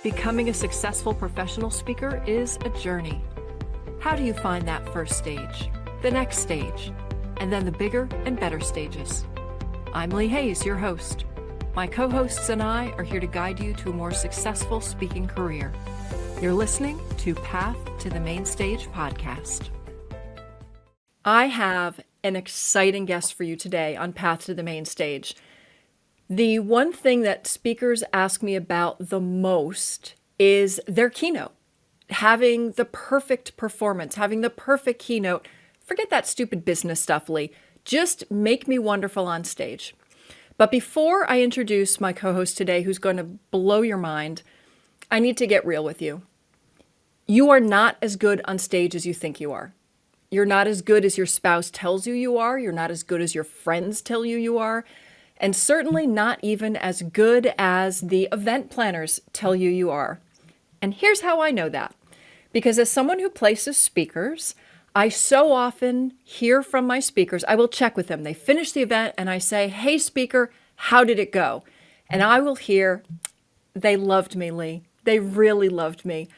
Becoming a successful professional speaker is a journey. How do you find that first stage, the next stage, and then the bigger and better stages? I'm Lee Hayes, your host. My co-hosts and I are here to guide you to a more successful speaking career. You're listening to Path to the Main Stage podcast. I have an exciting guest for you today on Path to the Main Stage. The one thing that speakers ask me about the most is their keynote. Having the perfect performance, having the perfect keynote. Forget that stupid business stuff, Lee. Just make me wonderful on stage. But before I introduce my co-host today, who's going to blow your mind, I need to get real with you. You are not as good on stage as you think you are. You're not as good as your spouse tells you you are. You're not as good as your friends tell you you are. And certainly not even as good as the event planners tell you you are. And here's how I know that. Because as someone who places speakers, I so often hear from my speakers. I will check with them. They finish the event and I say, hey, speaker, how did it go? And I will hear, they loved me, Lee. They really loved me.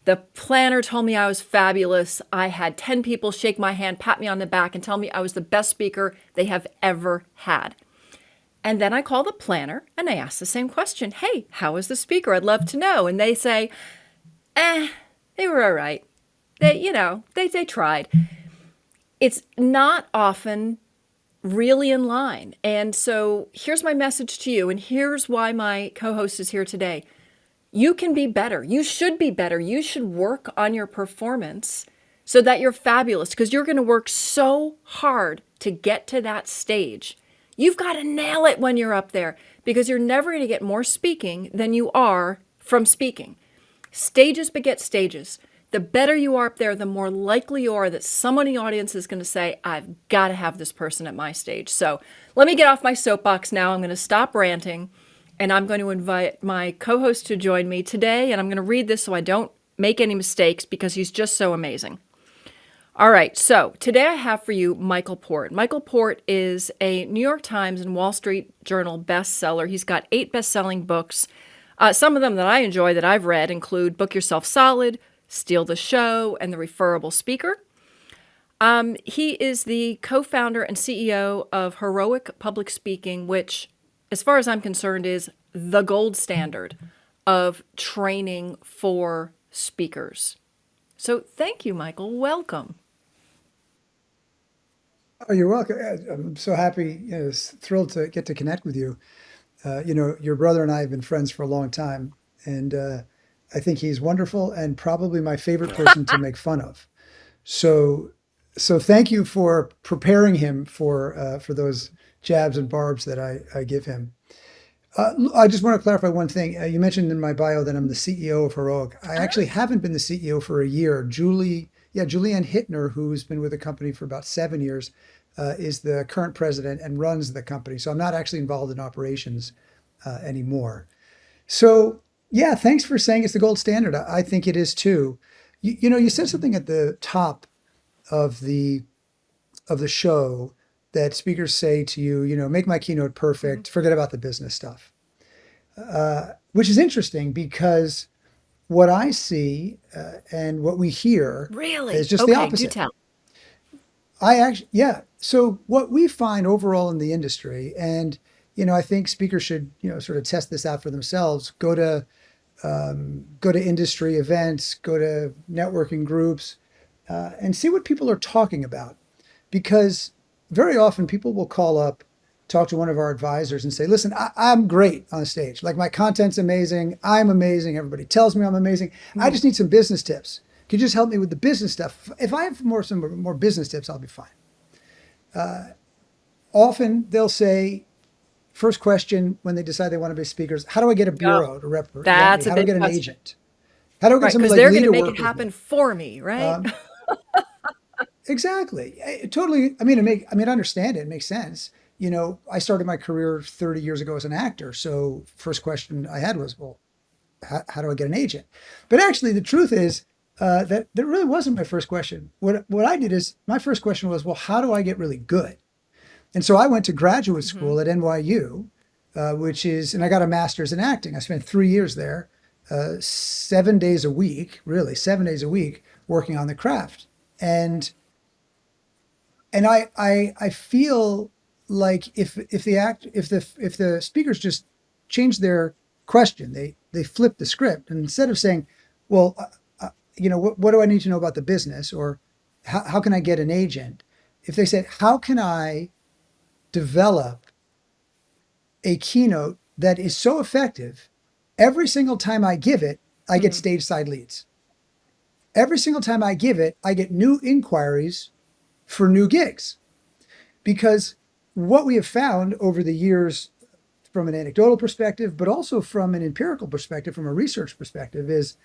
The planner told me I was fabulous. I had 10 people shake my hand, pat me on the back, and tell me I was the best speaker they have ever had. And then I call the planner and I ask the same question. Hey, how was the speaker? I'd love to know. And they say, they were all right. They tried. It's not often really in line. And so here's my message to you. And here's why my co-host is here today. You can be better. You should be better. You should work on your performance so that you're fabulous, because you're going to work so hard to get to that stage. You've got to nail it when you're up there, because you're never going to get more speaking than you are from speaking. Stages beget stages. The better you are up there, the more likely you are that someone in the audience is going to say, I've got to have this person at my stage. So let me get off my soapbox now. I'm going to stop ranting, and I'm going to invite my co-host to join me today. And I'm going to read this so I don't make any mistakes, because he's just so amazing. All right, so today I have for you Michael Port. Michael Port is a New York Times and Wall Street Journal bestseller. He's got 8 best-selling books. Some of them that I enjoy that I've read include Book Yourself Solid, Steal the Show, and The Referable Speaker. He is the co-founder and CEO of Heroic Public Speaking, which, as far as I'm concerned, is the gold standard of training for speakers. So thank you, Michael. Welcome. Oh, you're welcome. I'm so happy, thrilled to get to connect with you. Your brother and I have been friends for a long time, and I think he's wonderful and probably my favorite person to make fun of. So, so thank you for preparing him for those jabs and barbs that I give him. I just want to clarify one thing. You mentioned in my bio that I'm the CEO of Heroic. I actually haven't been the CEO for a year. Julianne Hittner, who's been with the company for about 7 years, is the current president and runs the company. So I'm not actually involved in operations anymore. So yeah, thanks for saying it's the gold standard. I think it is too. You said something at the top of the show that speakers say to you, make my keynote perfect, forget about the business stuff, which is interesting because what I see and what we hear Really? is just the Okay, do opposite. tell. Yeah. So what we find overall in the industry, and I think speakers should, sort of test this out for themselves. Go to industry events, go to networking groups, and see what people are talking about. Because very often people will call up, talk to one of our advisors and say, listen, I'm great on stage. Like my content's amazing. I'm amazing. Everybody tells me I'm amazing. I just need some business tips. Could you just help me with the business stuff? If I have some more business tips, I'll be fine. Often they'll say, first question when they decide they want to be speakers, how do I get a Oh, bureau to represent me? that's a How do I big get an question. agent? How do I get Right, somebody because like they're Lee going to to make it work with happen me? for me, right? Um, exactly. Totally. I understand it. It makes sense. I started my career 30 years ago as an actor. So first question I had was, well, how do I get an agent? But actually, the truth is that really wasn't my first question. What I did is my first question was, well, how do I get really good? And so I went to graduate hmm school at NYU, and I got a master's in acting. I spent 3 years there, 7 days a week, really 7 days a week, working on the craft. And I feel like if the speakers just change their question, they flip the script, and instead of saying, well, what do I need to know about the business, or how can I get an agent, if they said, how can I develop a keynote that is so effective, every single time I give it, I get stage side leads. Every single time I give it, I get new inquiries for new gigs. Because what we have found over the years, from an anecdotal perspective, but also from an empirical perspective, from a research perspective, is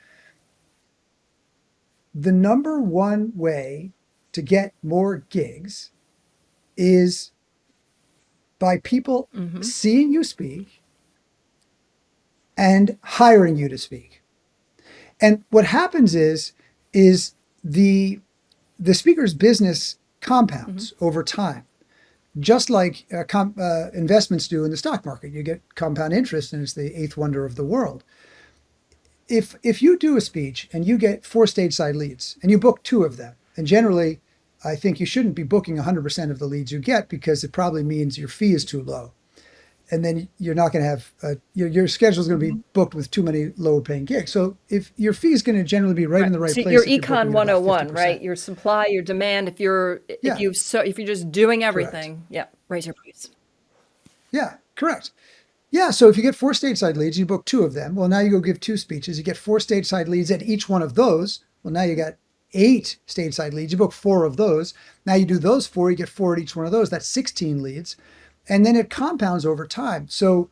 the number one way to get more gigs is by people seeing you speak and hiring you to speak. And what happens is the speaker's business compounds over time, just like investments do in the stock market. You get compound interest, and it's the eighth wonder of the world. If you do a speech and you get 4 stage side leads and you book 2 of them, and generally, I think you shouldn't be booking 100% of the leads you get, because it probably means your fee is too low, and then you're not going to have your schedule is going to be booked with too many lower paying gigs. So if your fee is going to generally be right in Right. the right So place, your if you're econ booking at about 101, right? 50%. Your supply, your demand. If you're Yeah, if you're just doing correct. everything, yeah, raise your price. Yeah, correct. Yeah, so if you get 4 stage side leads, you book 2 of them. Well, now you go give 2 speeches. You get 4 stage side leads at each one of those. Well, now you got 8 stage side leads. You book 4 of those. Now you do those 4, you get 4 at each one of those. That's 16 leads. And then it compounds over time. So,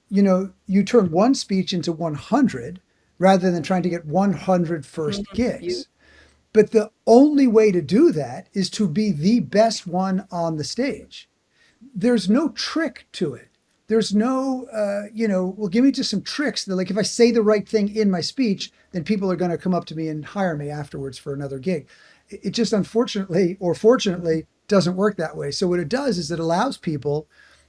you turn one speech into 100 rather than trying to get 100 first You gigs. But the only way to do that is to be the best one on the stage. There's no trick to it. There's no, well, give me just some tricks. That, like, if I say the right thing in my speech, then people are going to come up to me and hire me afterwards for another gig. It just, unfortunately or fortunately, doesn't work that way. So what it does is it allows people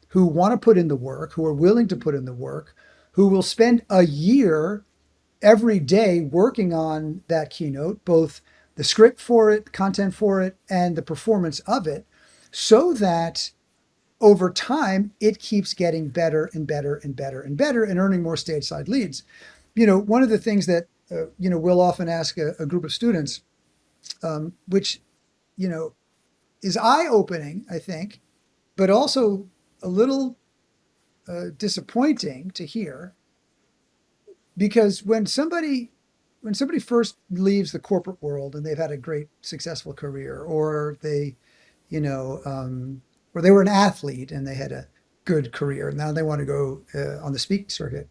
who want to put in the work, who are willing to put in the work, who will spend a year every day working on that keynote, both the script for it, content for it, and the performance of it, so that over time, it keeps getting better and better and better and better, and earning more stage side leads. One of the things that, we'll often ask a group of students, which, you know, is eye opening, I think, but also a little disappointing to hear, because when somebody first leaves the corporate world and they've had a great successful career, or they, you know, or they were an athlete and they had a good career, now they want to go on the speaking circuit.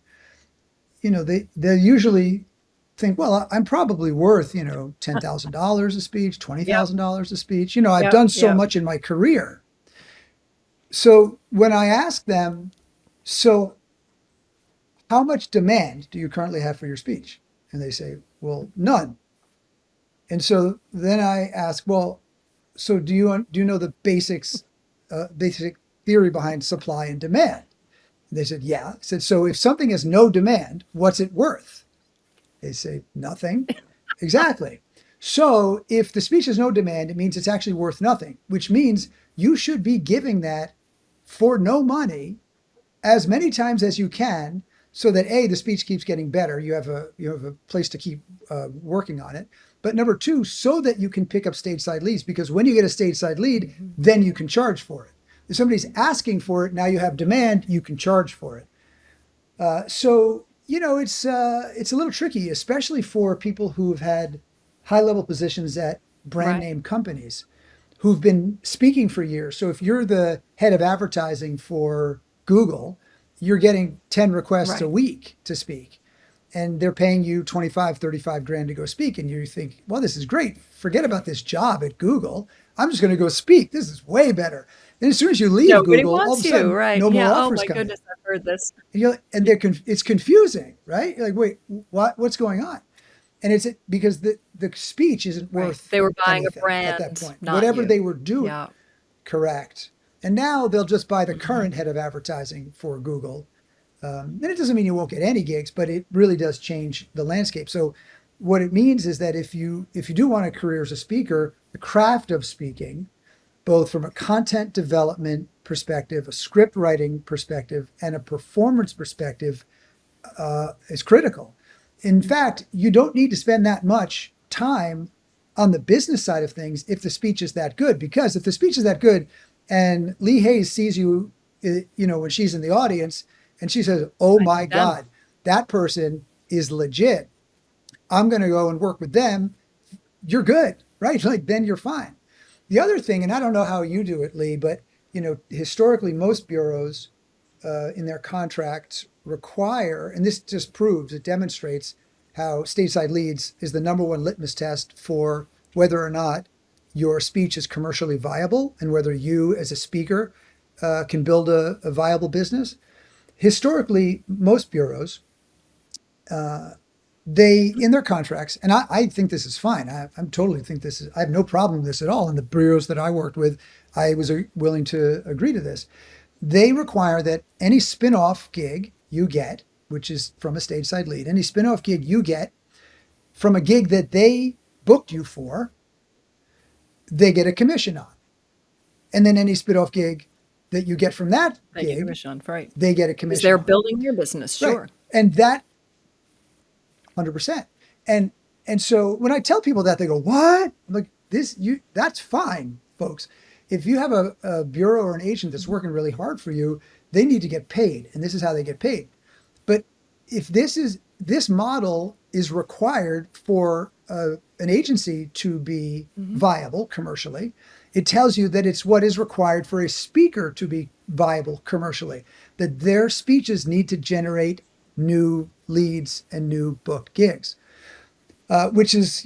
They usually think, well, I'm probably worth, $10,000 a speech, twenty Yep, thousand dollars a speech. I've yep, done so yep. much in my career. So when I ask them, so how much demand do you currently have for your speech? And they say, well, none. And so then I ask, well, so do you know the basic theory behind supply and demand? And they said, yeah. I said, so if something has no demand, what's it worth? They say, nothing. Exactly. So if the speech has no demand, it means it's actually worth nothing, which means you should be giving that for no money as many times as you can, so that the speech keeps getting better. You have a place to keep working on it. But number two, so that you can pick up stage side leads, because when you get a stage side lead, then you can charge for it. If somebody's asking for it, now you have demand, you can charge for it. So it's a little tricky, especially for people who have had high level positions at brand Right, name companies, who've been speaking for years. So if you're the head of advertising for Google, you're getting 10 requests a right. week to speak, and they're paying you 25, 35 grand to go speak. And you think, well, this is great. Forget about this job at Google. I'm just going to go speak. This is way better. And as soon as you leave Nobody Google, all of wants a you, sudden, right? no more Yeah. Oh offers my come in. goodness, I've heard this. It's confusing, right? You're like, wait, what's going on? And it's because the speech isn't Right. worth They were buying a anything at that brand, point. not Whatever they you. were doing, Yeah. correct. And now they'll just buy the Mhm. current head of advertising for Google, And it doesn't mean you won't get any gigs, but it really does change the landscape. So what it means is that if you do want a career as a speaker, the craft of speaking, both from a content development perspective, a script writing perspective, and a performance perspective, is critical. In fact, you don't need to spend that much time on the business side of things if the speech is that good, because if the speech is that good and Lee Hayes sees you, when she's in the audience and she says, "Oh I my need them. God, that person is legit. I'm going to go and work with them." You're good, right? Like then you're fine. The other thing, and I don't know how you do it, Lee, but historically most bureaus in their contracts require, and this just proves, it demonstrates how stateside leads is the number one litmus test for whether or not your speech is commercially viable and whether you as a speaker can build a viable business. Historically, most bureaus, they in their contracts, and I think this is fine. I'm totally think this is, I have no problem with this at all. In the bureaus that I worked with, I was willing to agree to this. They require that any spin-off gig you get, which is from a stage side lead, any spin-off gig you get from a gig that they booked you for, they get a commission on. And then any spin-off gig that you get from that Thank you, gig, commission, right? they get a Because commission they're on. building your business, Right. sure. And that 100%. And so when I tell people that, they go, "What?" I'm like, that's fine, folks. If you have a bureau or an agent that's working really hard for you, they need to get paid, and this is how they get paid. But if this model is required for an agency to be viable commercially, it tells you that it's what is required for a speaker to be viable commercially, that their speeches need to generate new leads and new book gigs, which is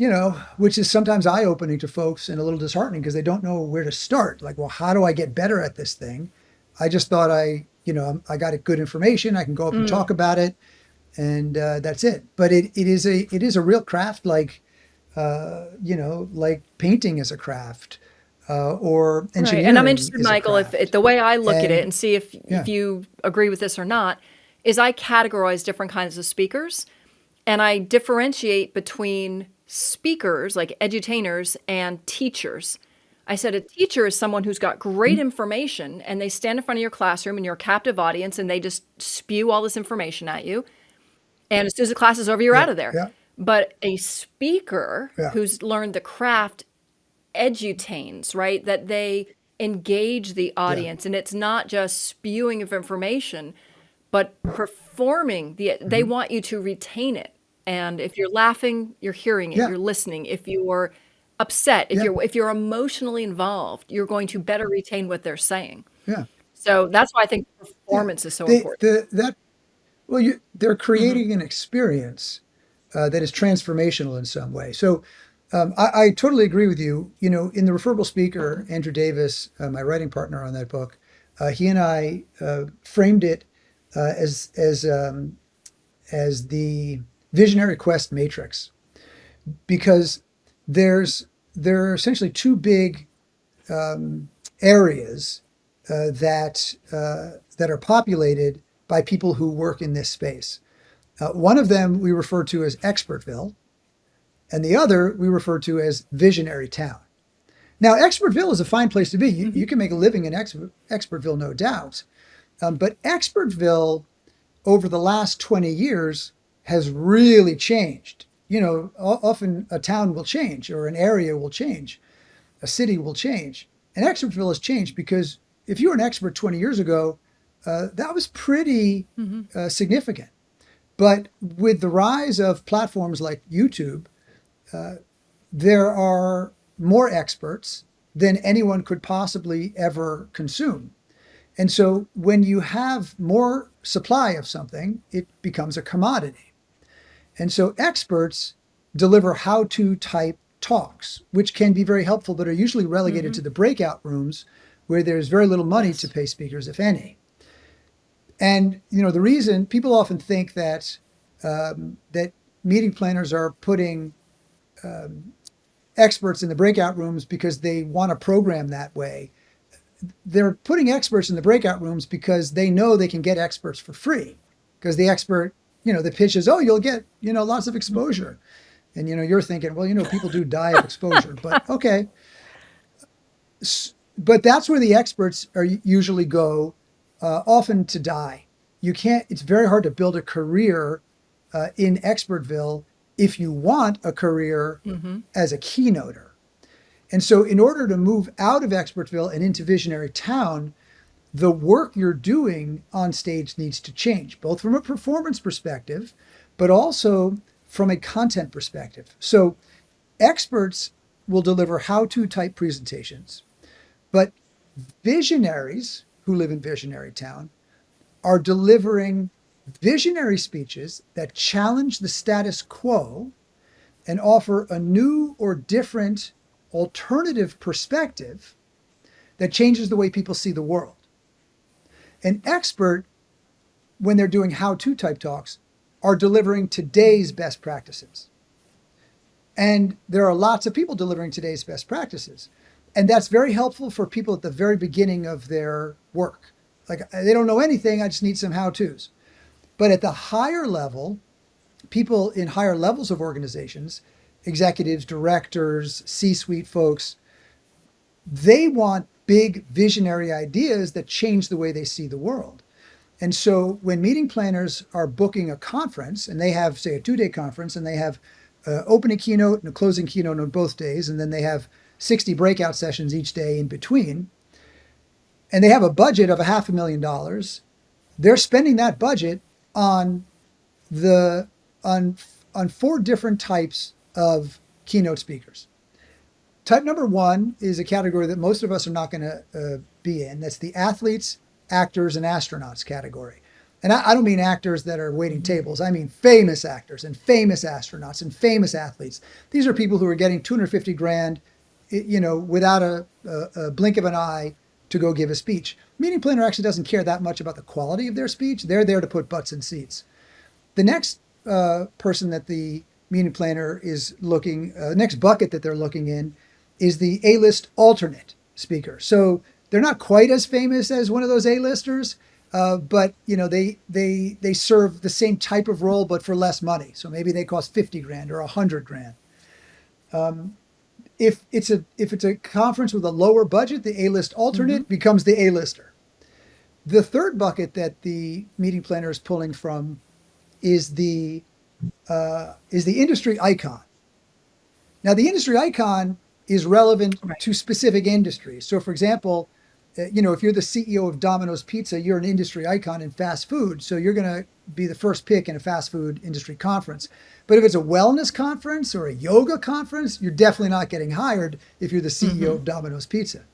sometimes eye-opening to folks and a little disheartening because they don't know where to start. Like, well, how do I get better at this thing? I just thought I got good information. I can go up and talk about it, and that's it. But it is a real craft, like like painting is a craft, or Right. engineering And I'm interested, is a Michael, if craft. the way I look at it And and see if yeah, you agree with this or not, is I categorize different kinds of speakers and I differentiate between speakers like edutainers and teachers. I said a teacher is someone who's got great information and they stand in front of your classroom and you're a captive audience and they just spew all this information at you. And as soon as the class is over, you're out yeah, of there. yeah, But a speaker yeah, who's learned the craft edutains, right? That they engage the yeah. audience and it's not just spewing of information, but performing they Hmm. want you to retain it. And if you're laughing, you're hearing it, Yeah, you're listening. If you're upset, yeah, if you're emotionally involved, you're going to better retain what they're saying. yeah, So that's why I think yeah. performance is so They important. that Well, they're Hmm. creating an experience that is transformational in some way. So I totally agree with you. In the referable speaker, Andrew Davis, my writing partner on that book, he and I framed it as the visionary quest matrix, because there's there are essentially two big areas that are populated by people who work in this space. One of them we refer to as Expertville, and the other we refer to as Visionary Town. Now, Expertville is a fine place to be. You can make a living in Expertville, no doubt. But Expertville, over the last 20 years, has really changed. Often a town will change, or an area will change, a city will change. And Expertville has changed because if you were an expert 20 years ago, that was pretty significant. But with the rise of platforms like YouTube, there are more experts than anyone could possibly ever consume. And so when you have more supply of something, it becomes a commodity. And so experts deliver how to type talks, which can be very helpful, but are usually relegated to the breakout rooms where there's very little money to Yes. pay speakers, if any. And the reason people often think that meeting planners are putting experts in the breakout rooms because they want to program that way. They're putting experts in the breakout rooms because they know they can get experts for free. because the expert, the pitch is, oh, you'll get, lots of exposure. And, you're thinking, well, people do die of exposure, but okay. But that's where the experts are usually go, often to die. It's very hard to build a career in Expertville if you want a career as a keynoter. And so in order to move out of Expertville and into Visionary Town, the work you're doing on stage needs to change, both from a performance perspective, but also from a content perspective. So experts will deliver how-to type presentations, but visionaries who live in Visionary Town are delivering visionary speeches that challenge the status quo and offer a new or different alternative perspective that changes the way people see the world. An expert, when they're doing how-to type talks, are delivering today's best practices. And there are lots of people delivering today's best practices. And that's very helpful for people at the very beginning of their work. Like, they don't know anything, I just need some how-tos. But at the higher level, people in higher levels of organizations, executives, directors, C-suite folks, they want big visionary ideas that change the way they see the world. And so when meeting planners are booking a conference, and they have, say, a 2-day conference, and they have opening keynote and a closing keynote on both days, and then they have 60 breakout sessions each day in between, and they have a budget of $500,000, they're spending that budget on on 4 different types of keynote speakers. Type number 1 is a category that most of us are not going to be in. That's the athletes, actors, and astronauts category. And I don't mean actors that are waiting tables. I mean famous actors and famous astronauts and famous athletes. These are people who are getting $250,000, without a blink of an eye to go give a speech. Meeting planner actually doesn't care that much about the quality of their speech. They're there to put butts in seats. The next person that the meeting planner is looking, next bucket that they're looking in is the A-list alternate speaker. So they're not quite as famous as one of those A-listers, but they serve the same type of role, but for less money. So maybe they cost $50,000 or $100,000. If it's a conference with a lower budget, the A-list alternate becomes the A-lister. The third bucket that the meeting planner is pulling from is the industry icon. Now, the industry icon is relevant to specific industries. So, for example, if you're the CEO of Domino's Pizza, you're an industry icon in fast food. So you're going to be the first pick in a fast food industry conference. But if it's a wellness conference or a yoga conference, you're definitely not getting hired if you're the CEO of Domino's Pizza.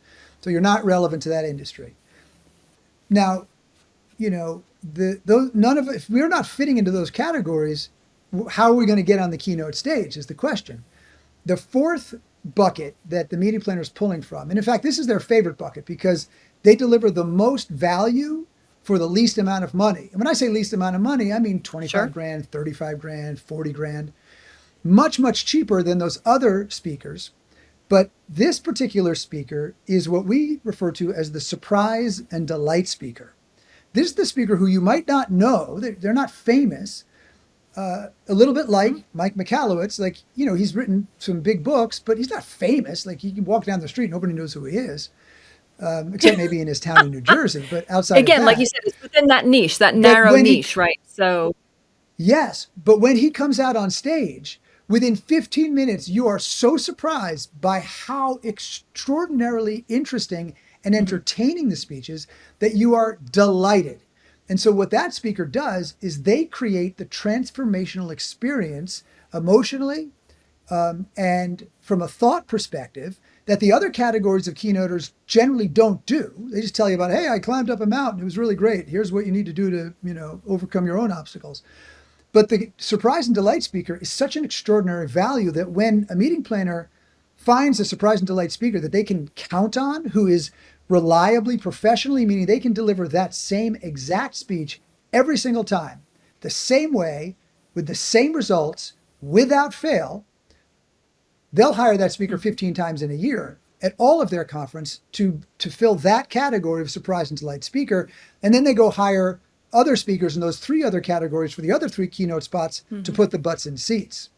So you're not relevant to that industry. Now, if we're not fitting into those categories, how are we going to get on the keynote stage is the question. The fourth bucket that the meeting planner is pulling from, and in fact, this is their favorite bucket because they deliver the most value for the least amount of money. And when I say least amount of money, I mean $25,000, $35,000, $40,000, much, much cheaper than those other speakers. But this particular speaker is what we refer to as the surprise and delight speaker. This is the speaker who you might not know, they're not famous, a little bit like Mike Michalowicz. Like, he's written some big books, but he's not famous. Like, he can walk down the street, nobody knows who he is, except maybe in his town in New Jersey. But outside Again, of that, like you said, it's within that niche, that narrow niche, right? So yes, but when he comes out on stage, within 15 minutes, you are so surprised by how extraordinarily interesting and entertaining the speech is that you are delighted. And so what that speaker does is they create the transformational experience emotionally and from a thought perspective that the other categories of keynoters generally don't do. They just tell you about, hey, I climbed up a mountain. It was really great. Here's what you need to do to, overcome your own obstacles. But the surprise and delight speaker is such an extraordinary value that when a meeting planner finds a surprise and delight speaker that they can count on, who is reliably, professionally, meaning they can deliver that same exact speech every single time, the same way, with the same results, without fail, they'll hire that speaker 15 times in a year at all of their conference to fill that category of surprise and delight speaker. And then they go hire other speakers in those three other categories for the other three keynote spots to put the butts in seats.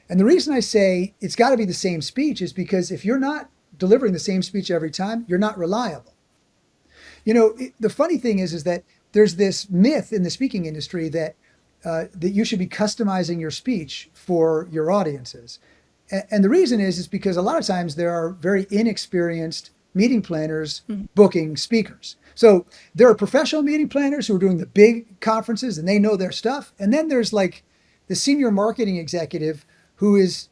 And the reason I say it's got to be the same speech is because if you're not delivering the same speech every time, you're not reliable. The funny thing is that there's this myth in the speaking industry that you should be customizing your speech for your audiences. And the reason is because a lot of times there are very inexperienced meeting planners booking speakers. So there are professional meeting planners who are doing the big conferences and they know their stuff. And then there's like the senior marketing executive who is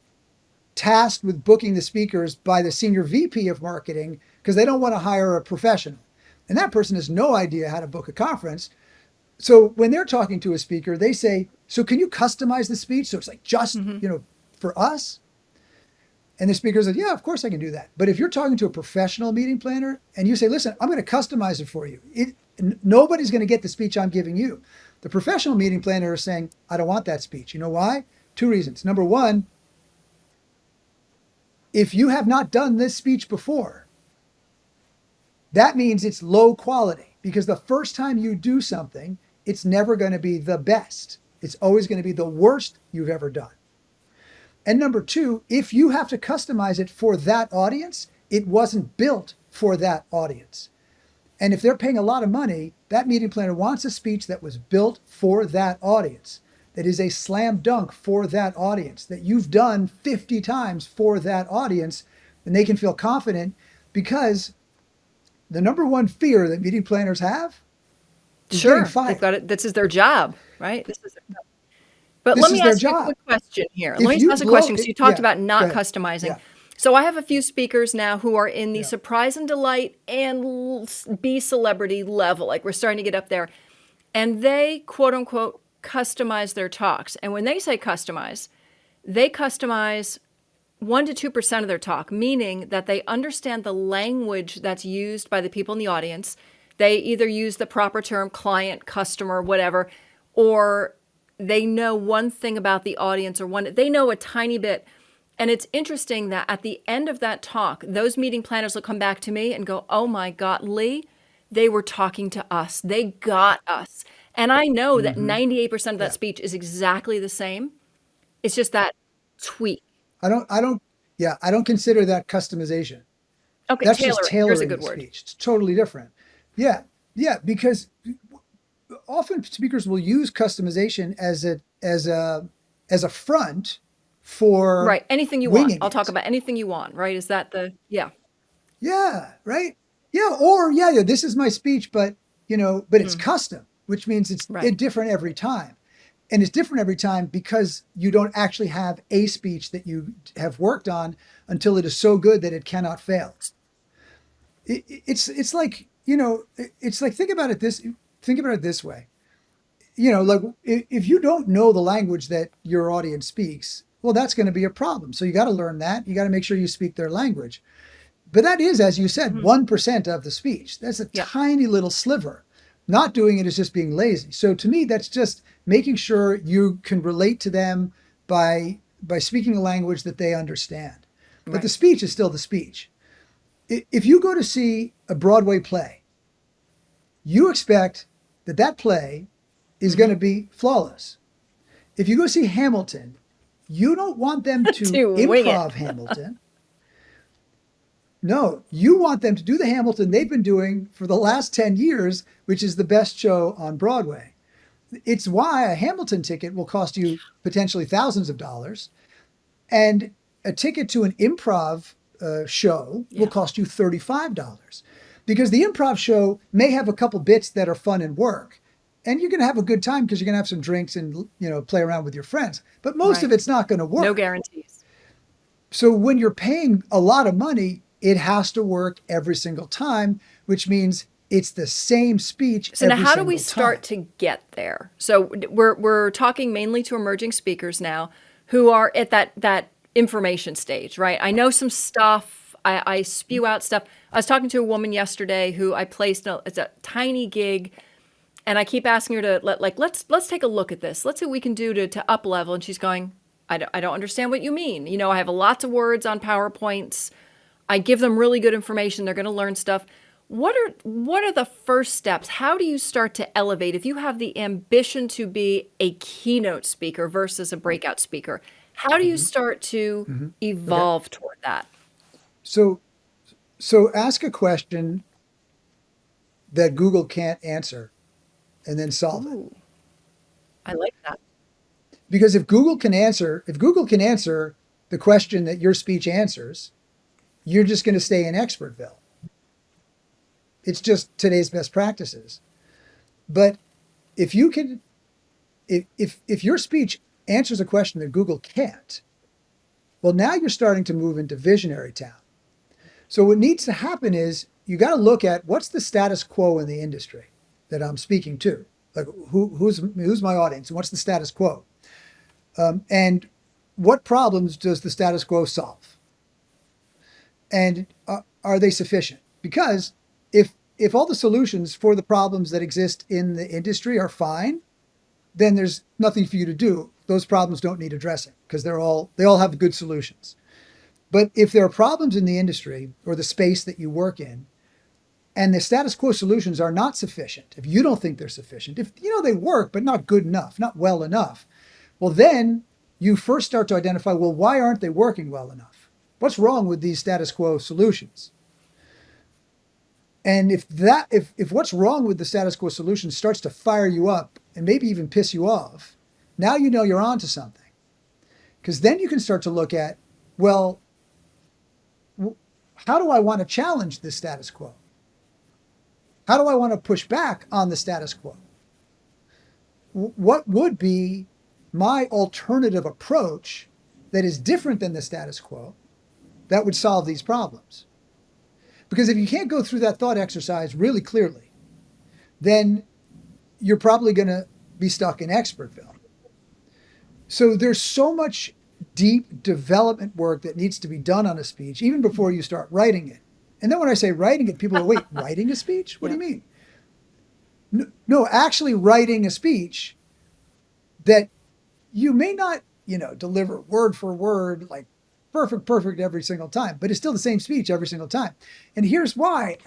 tasked with booking the speakers by the senior VP of marketing because they don't want to hire a professional. And that person has no idea how to book a conference. So when they're talking to a speaker, they say, so can you customize the speech? So it's like just, for us. And the speaker says, yeah, of course I can do that. But if you're talking to a professional meeting planner and you say, listen, I'm going to customize it for you. Nobody's going to get the speech I'm giving you. The professional meeting planner is saying, I don't want that speech. You know why? Two reasons. Number one, if you have not done this speech before, that means it's low quality because the first time you do something, it's never going to be the best. It's always going to be the worst you've ever done. And number two, if you have to customize it for that audience, it wasn't built for that audience. And if they're paying a lot of money, that meeting planner wants a speech that was built for that audience, that is a slam dunk for that audience, that you've done 50 times for that audience, and they can feel confident because the number one fear that meeting planners have is getting They've fired. got it. This is their job, right? This is their job. But This let me is their ask you a job. quick question here. If Let me you ask a blow question. So it, you talked yeah, about go not ahead. customizing. Yeah, So I have a few speakers now who are in the yeah. surprise and delight and be celebrity level. Like we're starting to get up there. And they, quote unquote, customize their talks. And when they say customize, they customize 1 to 2% of their talk, meaning that they understand the language that's used by the people in the audience. They either use the proper term, client, customer, whatever, or they know one thing about the audience they know a tiny bit. And it's interesting that at the end of that talk, those meeting planners will come back to me and go, oh my God, Lee, they were talking to us. They got us. And I know that 98% of that Yeah. speech is exactly the same. It's just that tweak. I don't consider that customization. Okay, That's just tailoring. Here's a tailoring good the word. speech. It's totally different. Yeah. Yeah. Because often speakers will use customization as a front for Right. Anything you want. winging I'll talk it. about anything you want, right? Is that yeah. Yeah, right. Yeah, or yeah, this is my speech, but but it's custom, which means it's Right. different every time. And it's different every time because you don't actually have a speech that you have worked on until it is so good that it cannot fail. It's like, it's like think about it this way. Like if you don't know the language that your audience speaks, well, that's going to be a problem. So you got to learn that. You got to make sure you speak their language. But that is, as you said, 1% of the speech. That's a Yeah. tiny little sliver. Not doing it is just being lazy. So to me, that's just making sure you can relate to them by speaking a language that they understand. But Right. the speech is still the speech. If you go to see a Broadway play, you expect that play is going to be flawless. If you go see Hamilton, you don't want them to To wing it. improv Hamilton. No, you want them to do the Hamilton they've been doing for the last 10 years, which is the best show on Broadway. It's why a Hamilton ticket will cost you potentially thousands of dollars, and a ticket to an improv show will cost you $35, because the improv show may have a couple bits that are fun and work, and you're going to have a good time because you're going to have some drinks and play around with your friends. But most of Right. it's not going to work. No guarantees. So when you're paying a lot of money, it has to work every single time, which means it's the same speech So now every how do we single start time. to get there? So we're talking mainly to emerging speakers now who are at that information stage, right? I know some stuff. I spew out stuff. I was talking to a woman yesterday who I placed it's a tiny gig, and I keep asking her to let's take a look at this. Let's see what we can do to up level. And she's going, I don't understand what you mean. I have lots of words on PowerPoints. I give them really good information. They're going to learn stuff. What are the first steps? How do you start to elevate if you have the ambition to be a keynote speaker versus a breakout speaker? How do you Hmm. start to Hmm. Okay. evolve toward that? So, so ask a question that Google can't answer and then solve it. Ooh, I like that. Because if Google can answer the question that your speech answers, you're just going to stay in expertville. It's just today's best practices. But if you can, if your speech answers a question that Google can't, well, now you're starting to move into visionary town. So what needs to happen is you got to look at what's the status quo in the industry that I'm speaking to. Like who's my audience and what's the status quo? And what problems does the status quo solve? And are they sufficient? Because if all the solutions for the problems that exist in the industry are fine, then there's nothing for you to do. Those problems don't need addressing because they all have good solutions. But if there are problems in the industry or the space that you work in, and the status quo solutions are not sufficient, if you don't think they're sufficient, if you know they work but not good enough, not well enough, well then you first start to identify, well, why aren't they working well enough? What's wrong with these status quo solutions? And if what's wrong with the status quo solution starts to fire you up and maybe even piss you off, now you know you're onto something. Because then you can start to look at, well, how do I want to challenge this status quo? How do I want to push back on the status quo? What would be my alternative approach that is different than the status quo that would solve these problems? Because if you can't go through that thought exercise really clearly, then you're probably going to be stuck in expertville. So there's so much deep development work that needs to be done on a speech, even before you start writing it. And then when I say writing it, people go, wait, writing a speech? What Yeah. do you mean? No, actually writing a speech that you may not, deliver word for word, like perfect every single time, but it's still the same speech every single time. And here's why.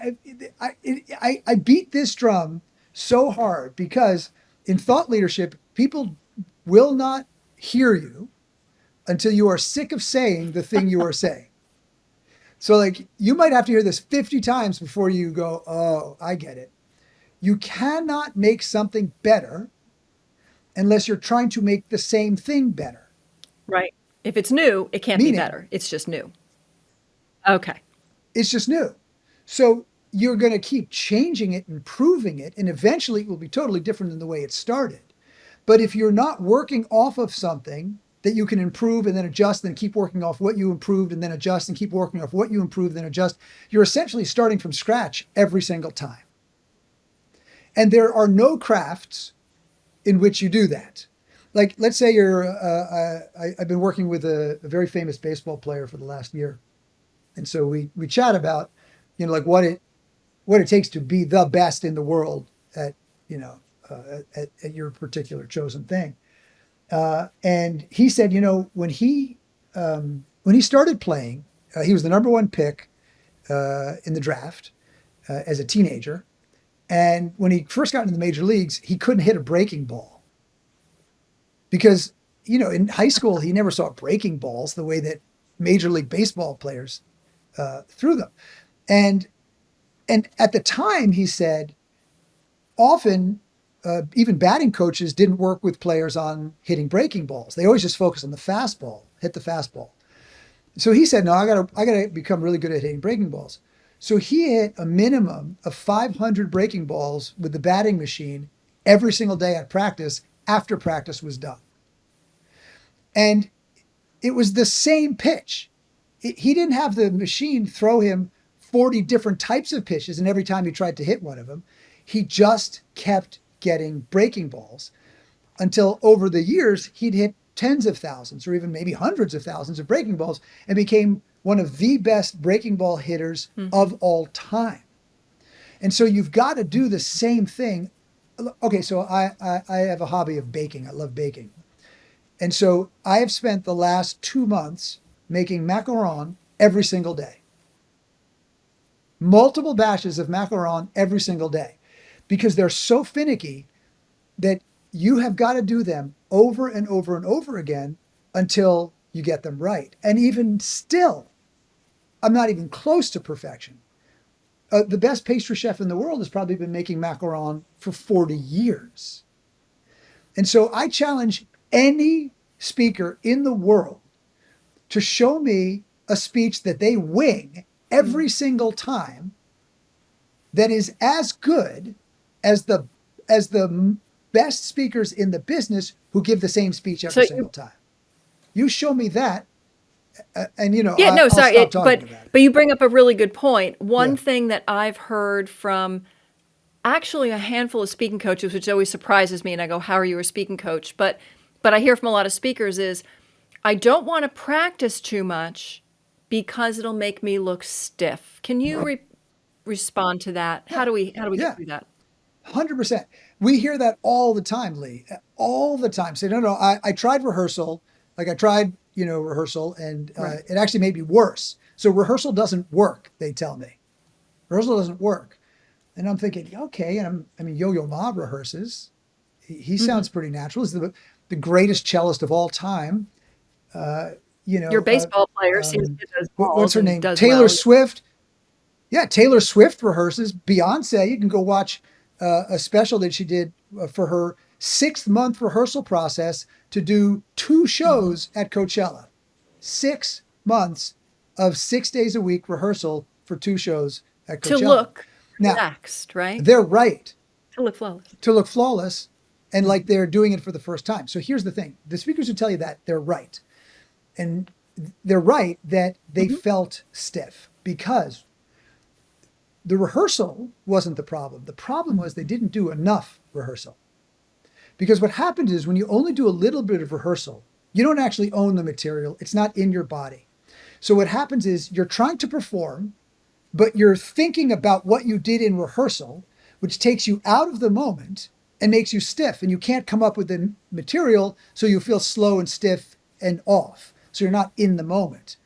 I beat this drum so hard because in thought leadership, people will not hear you until you are sick of saying the thing you are saying. So like you might have to hear this 50 times before you go, oh, I get it. You cannot make something better unless you're trying to make the same thing better. Right. If it's new, it can't be Meaning, better. It's just new. Okay. it's just new. So you're going to keep changing it, improving it, and eventually it will be totally different than the way it started. But if you're not working off of something that you can improve and then adjust, then keep working off what you improved and then adjust and keep working off what you improved, then adjust, you're essentially starting from scratch every single time. And there are no crafts in which you do that. Like, let's say I've been working with a very famous baseball player for the last year. And so we chat about, like what it takes to be the best in the world at, at your particular chosen thing. And he said, when he started playing, he was the number one pick in the draft as a teenager. And when he first got into the major leagues, he couldn't hit a breaking ball because, in high school, he never saw breaking balls the way that Major League Baseball players threw them. And at the time, he said, often even batting coaches didn't work with players on hitting breaking balls. They always just focused on the fastball, hit the fastball. So he said, no, I gotta become really good at hitting breaking balls. So he hit a minimum of 500 breaking balls with the batting machine every single day at practice after practice was done. And it was the same pitch. He didn't have the machine throw him 40 different types of pitches, and every time he tried to hit one of them, he just kept getting breaking balls until over the years he'd hit tens of thousands or even maybe hundreds of thousands of breaking balls and became one of the best breaking ball hitters of all time. And so you've got to do the same thing. Okay, so I have a hobby of baking. I love baking. And so I have spent the last 2 months making macaron every single day. multiple batches of macaron every single day because they're so finicky that you have got to do them over and over and over again until you get them right. And even still, I'm not even close to perfection. The best pastry chef in the world has probably been making macaron for 40 years. And so I challenge any speaker in the world to show me a speech that they wing every single time that is as good as the best speakers in the business who give the same speech every single time. You show me that, and Yeah, no, I'll sorry. stop talking about it. But you bring up a really good point. One Yeah. thing that I've heard from actually a handful of speaking coaches, which always surprises me, and I go, "How are you a speaking coach?" But I hear from a lot of speakers is, I don't want to practice too much because it'll make me look stiff. Can you respond to that? How do we Yeah. get through that? 100%. We hear that all the time, Lee, all the time. Say, no, I tried rehearsal. Like I tried, rehearsal, and Right. it actually made me worse. So rehearsal doesn't work, they tell me. Rehearsal doesn't work. And I'm thinking, okay. And Yo-Yo Ma rehearses. He sounds pretty natural. He's the greatest cellist of all time. Your baseball player seems to hit those What's balls her and name? does Taylor well. Swift. Yeah, Taylor Swift rehearses. Beyonce, you can go watch a special that she did for her 6-month rehearsal process to do 2 shows at Coachella. 6 months of 6 days a week rehearsal for 2 shows at To Coachella. look Now, relaxed, right? they're right To look flawless. to look flawless and like they're doing it for the first time. So here's the thing. The speakers who tell you that, they're right. And they're right that they felt stiff because the rehearsal wasn't the problem. The problem was they didn't do enough rehearsal. Because what happens is when you only do a little bit of rehearsal, you don't actually own the material. It's not in your body. So what happens is you're trying to perform, but you're thinking about what you did in rehearsal, which takes you out of the moment and makes you stiff. And you can't come up with the material, so you feel slow and stiff and off. So you're not in the moment.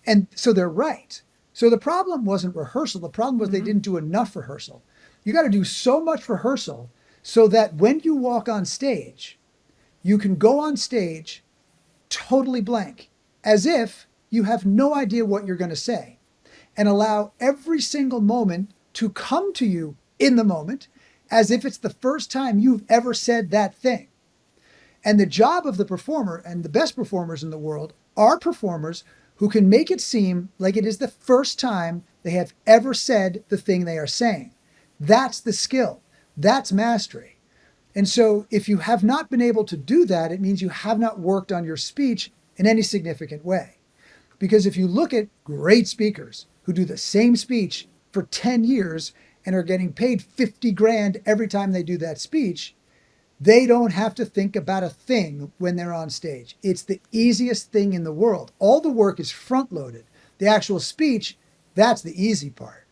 And so they're right. So the problem wasn't rehearsal. The problem was they didn't do enough rehearsal. You got to do so much rehearsal so that when you walk on stage, you can go on stage totally blank, as if you have no idea what you're going to say, and allow every single moment to come to you in the moment, as if it's the first time you've ever said that thing. And the job of the performer, and the best performers in the world, are performers who can make it seem like it is the first time they have ever said the thing they are saying. That's the skill. That's mastery. And so if you have not been able to do that, it means you have not worked on your speech in any significant way. Because if you look at great speakers who do the same speech for 10 years and are getting paid 50 grand every time they do that speech, they don't have to think about a thing when they're on stage. It's the easiest thing in the world. All the work is front loaded. The actual speech, that's the easy part.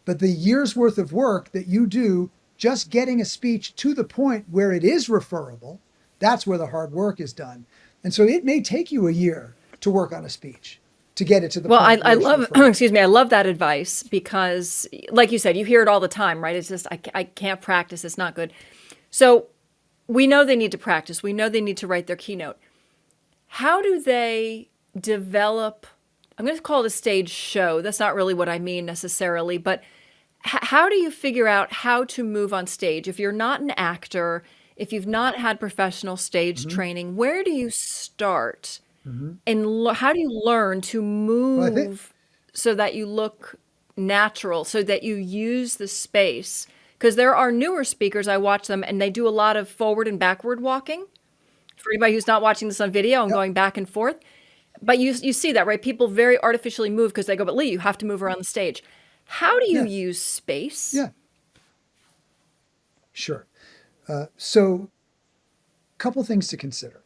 But the year's worth of work that you do just getting a speech to the point where it is referable, that's where the hard work is done. And so it may take you a year to work on a speech to get it to the Well, point I where it's love, referable. excuse me, I love that advice because, like you said, you hear it all the time, right? It's just, I can't practice. It's not good. So we know they need to practice. We know they need to write their keynote. How do they develop, I'm going to call it a stage show. That's not really what I mean necessarily, but how do you figure out how to move on stage? If you're not an actor, if you've not had professional stage training, where do you start? And how do you learn to Well, I think, move so that you look natural, so that you use the space? Because there are newer speakers, I watch them, and they do a lot of forward and backward walking. For anybody who's not watching this on video, I'm yep, going back and forth. But you see that, right? People very artificially move because they go, but Lee, you have to move around the stage. How do you yeah, use space? yeah, sure. So a couple things to consider.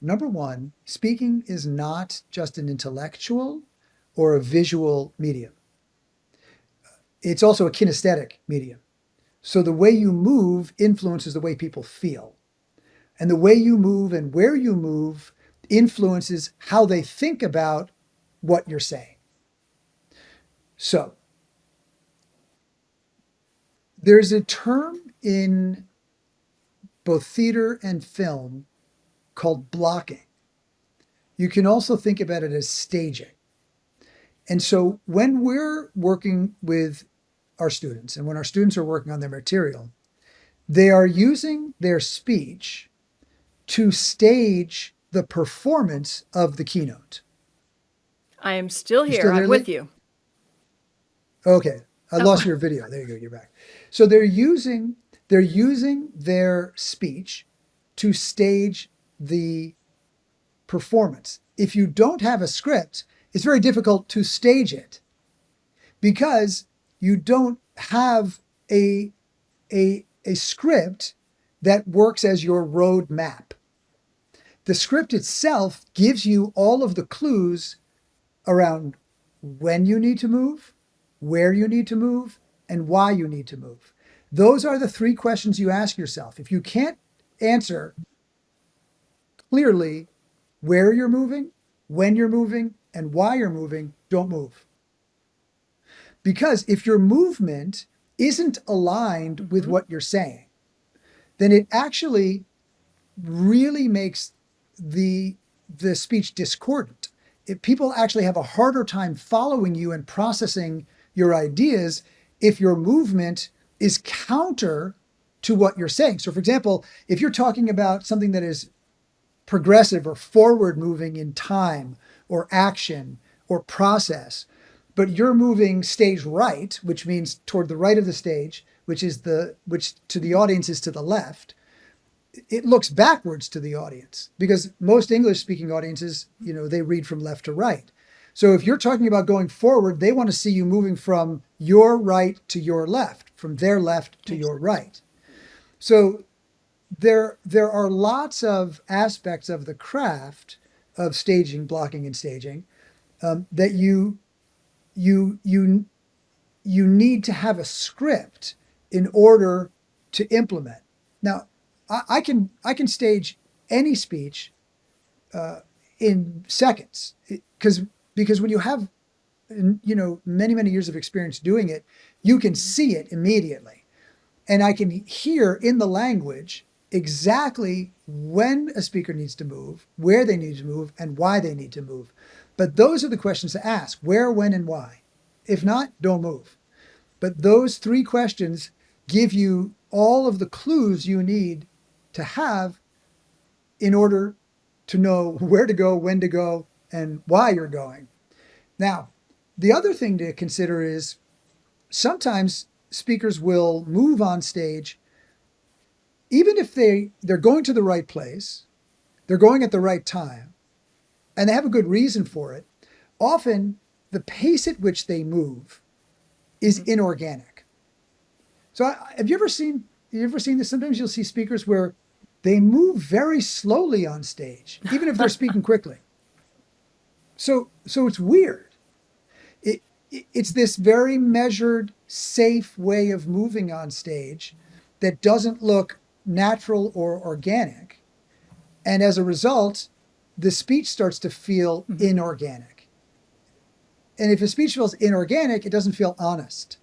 Number one, speaking is not just an intellectual or a visual medium. It's also a kinesthetic medium. So the way you move influences the way people feel. And the way you move and where you move influences how they think about what you're saying. So There's a term in both theater and film called blocking. You can also think about it as staging. And so when we're working with our students and when our students are working on their material, they are using their speech to stage the performance of the keynote. I am still You here. still I'm there, with Lee? you. Okay. I Oh, lost your video. There you go. You're back. So they're using their speech to stage the performance. If you don't have a script, it's very difficult to stage it because you don't have a script that works as your road map. The script itself gives you all of the clues around when you need to move, where you need to move, and why you need to move. Those are the three questions you ask yourself. If you can't answer clearly where you're moving, when you're moving, and why you're moving, don't move. Because if your movement isn't aligned with mhm. what you're saying, then it actually really makes the the speech discordant. If people actually have a harder time following you and processing your ideas if your movement is counter to what you're saying. So for example, if you're talking about something that is progressive or forward moving in time or action or process, but you're moving stage right, which means toward the right of the stage, which to the audience is to the left, it looks backwards to the audience because most English speaking audiences, they read from left to right. So if you're talking about going forward, they want to see you moving from your right to your left, from their left to Makes your sense. right. So there are lots of aspects of the craft of staging, blocking, and staging that you you you need to have a script in order to implement. Now, I can stage any speech in seconds because when you have many years of experience doing it, you can see it immediately, and I can hear in the language exactly when a speaker needs to move, where they need to move, and why they need to move. But those are the questions to ask: where, when, and why. If not, don't move. But those three questions give you all of the clues you need to have in order to know where to go, when to go, and why you're going. Now, the other thing to consider is sometimes speakers will move on stage even if they're going to the right place, they're going at the right time, and they have a good reason for it. Often the pace at which they move is Mhm. inorganic. So you ever seen this? Sometimes you'll see speakers where they move very slowly on stage, even if they're speaking quickly. So it's weird. It, it's this very measured, safe way of moving on stage that doesn't look natural or organic. And as a result, the speech starts to feel Mhm. inorganic. And if a speech feels inorganic, it doesn't feel honest.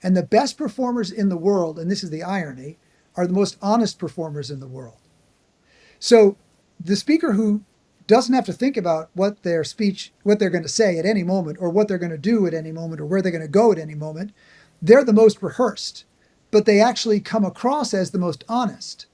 And the best performers in the world, and this is the irony, are the most honest performers in the world. So the speaker who doesn't have to think about what they're going to say at any moment, or what they're going to do at any moment, or where they're going to go at any moment, they're the most rehearsed, but they actually come across as the most honest.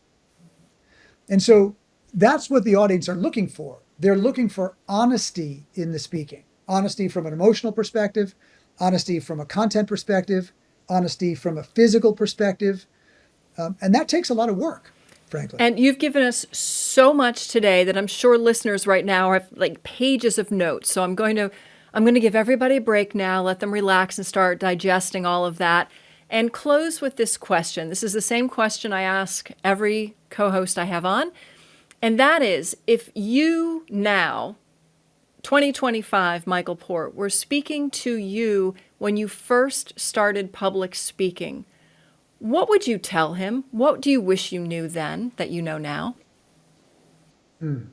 And so that's what the audience are looking for. They're looking for honesty in the speaking, honesty from an emotional perspective, honesty from a content perspective, honesty from a physical perspective. And that takes a lot of work, frankly. And you've given us so much today that I'm sure listeners right now have like pages of notes. So I'm going to give everybody a break now, let them relax and start digesting all of that, and close with this question. This is the same question I ask every co-host I have on. And that is, if you now, 2025, Michael Port, were speaking to you when you first started public speaking, what would you tell him? What do you wish you knew then that you know now? Hmm.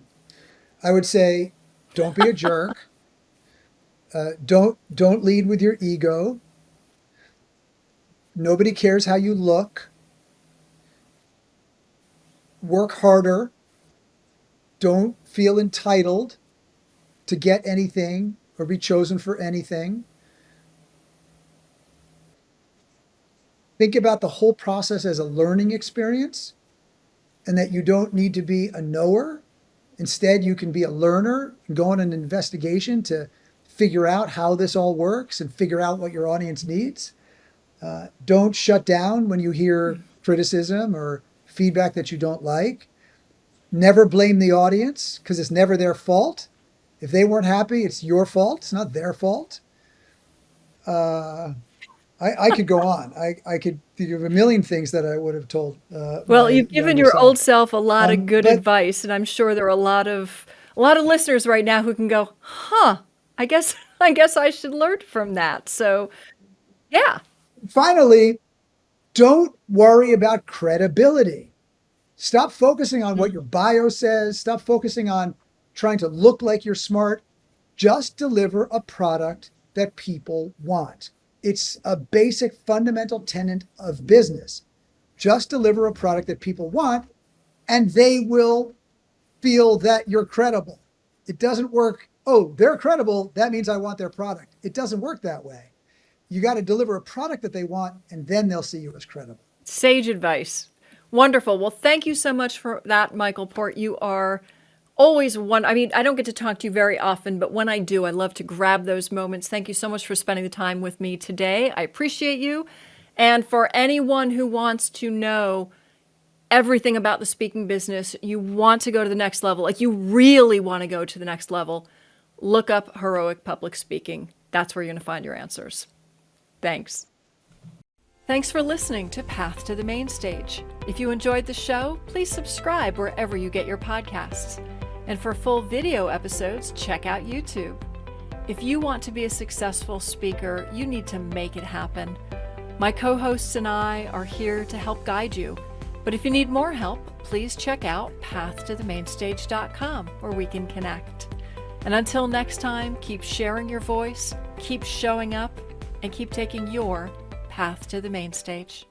I would say, don't be a jerk. Don't lead with your ego. Nobody cares how you look. Work harder. Don't feel entitled to get anything or be chosen for anything. Think about the whole process as a learning experience, and that you don't need to be a knower. Instead, you can be a learner and go on an investigation to figure out how this all works and figure out what your audience needs. Don't shut down when you hear criticism or feedback that you don't like. Never blame the audience, because it's never their fault. If they weren't happy, it's your fault. It's not their fault. I could go on. I could think of a million things that I would have told Well, my you've given younger your old self. self a lot of good But advice, and I'm sure there are a lot of listeners right now who can go, "Huh, I guess I should learn from that." So, yeah. finally, don't worry about credibility. Stop focusing on what Mm. your bio says. Stop focusing on trying to look like you're smart. Just deliver a product that people want. It's a basic fundamental tenet of business. Just deliver a product that people want, and they will feel that you're credible. It doesn't work. Oh, they're credible. That means I want their product. It doesn't work that way. You got to deliver a product that they want, and then they'll see you as credible. Sage advice. Wonderful. Well, thank you so much for that, Michael Port. You are always one. I mean, I don't get to talk to you very often, but when I do, I love to grab those moments. Thank you so much for spending the time with me today. I appreciate you. And for anyone who wants to know everything about the speaking business, you want to go to the next level, like you really want to go to the next level, look up heroic public speaking. That's where you're going to find your answers. Thanks. Thanks for listening to Path to the Main Stage. If you enjoyed the show, please subscribe wherever you get your podcasts. And for full video episodes, check out YouTube. If you want to be a successful speaker, you need to make it happen. My co-hosts and I are here to help guide you. But if you need more help, please check out pathtothemainstage.com, where we can connect. And until next time, keep sharing your voice, keep showing up, and keep taking your path to the main stage.